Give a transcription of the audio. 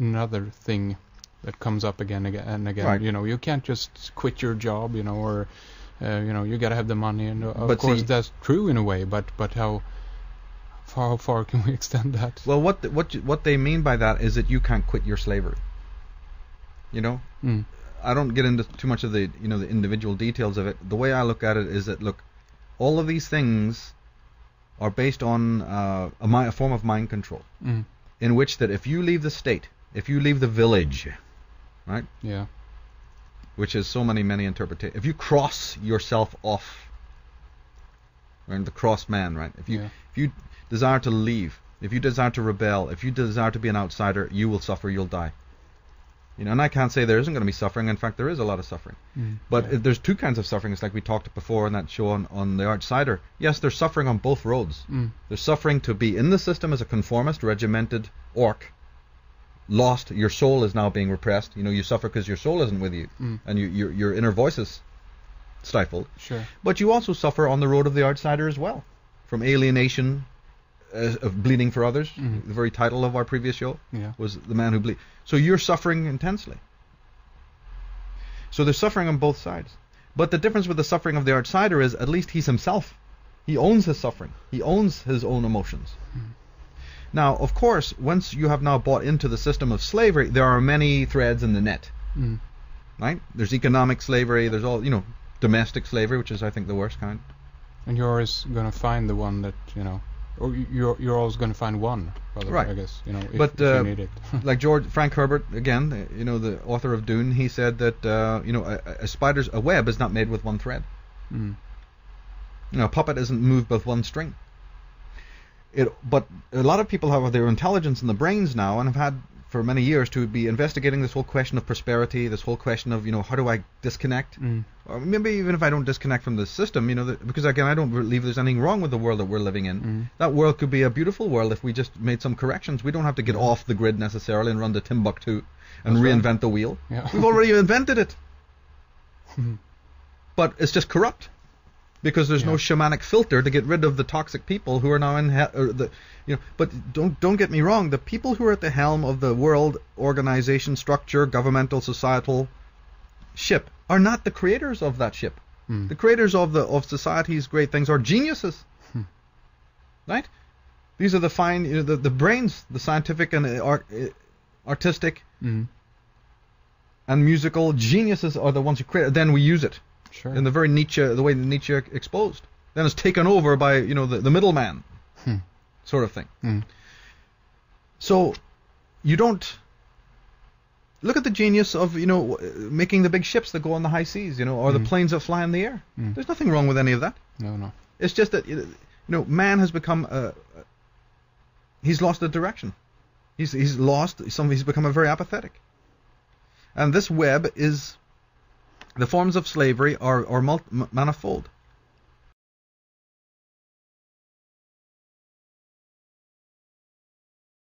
another thing that comes up again and again. Right. You know, you can't just quit your job, you know, or you know, you got to have the money, and of But course see, that's true in a way, but how far can we extend that? well, what they mean by that is that you can't quit your slavery. You know, I don't get into too much of the the individual details of it. The way I look at it is that, look, all of these things are based on a form of mind control, in which that if you leave the state, if you leave the village, right? Yeah. Which is so many interpretations. If you cross yourself off, right, the crossed man, right? If you desire to leave, if you desire to rebel, if you desire to be an outsider, you will suffer. You'll die. You know, and I can't say there isn't going to be suffering. In fact, there is a lot of suffering. But there's two kinds of suffering. It's like we talked before in that show on the outsider. Yes, there's suffering on both roads. There's suffering to be in the system as a conformist, regimented orc. Lost, your soul is now being repressed. You know, you suffer because your soul isn't with you, and your inner voice is stifled. Sure. But you also suffer on the road of the outsider as well, from alienation, of bleeding for others. The very title of our previous show was The Man Who Bleeds. So you're suffering intensely. So there's suffering on both sides. But the difference with the suffering of the outsider is at least he's himself. He owns his suffering. He owns his own emotions. Now, of course, once you have now bought into the system of slavery, there are many threads in the net. Right? There's economic slavery, there's all, domestic slavery, which is, I think, the worst kind. And you're always going to find the one that, or you're always going to find one, rather, right. I guess, if, but, if you need it. Like Frank Herbert, again, the author of Dune, he said that, a web is not made with one thread. A puppet isn't moved with one string. But a lot of people have their intelligence in the brains now and have had for many years to be investigating this whole question of prosperity, this whole question of, how do I disconnect? Or maybe even if I don't disconnect from the system, because again, I don't believe there's anything wrong with the world that we're living in. That world could be a beautiful world if we just made some corrections. We don't have to get off the grid necessarily and run to Timbuktu and reinvent the wheel. Yeah. We've already invented it. But it's just corrupt. Because there's no shamanic filter to get rid of the toxic people who are now in But don't get me wrong. The people who are at the helm of the world organization, structure, governmental, societal ship are not the creators of that ship. The creators of society's great things are geniuses, right? These are the fine, the brains, the scientific and artistic and musical geniuses are the ones who create it. Then we use it. Sure. In the very the way that Nietzsche exposed. Then it's taken over by, the middleman sort of thing. So you don't look at the genius of, making the big ships that go on the high seas, or the planes that fly in the air. There's nothing wrong with any of that. No. It's just that, man has become, he's lost the direction. He's become very apathetic. And this web is... The forms of slavery are manifold.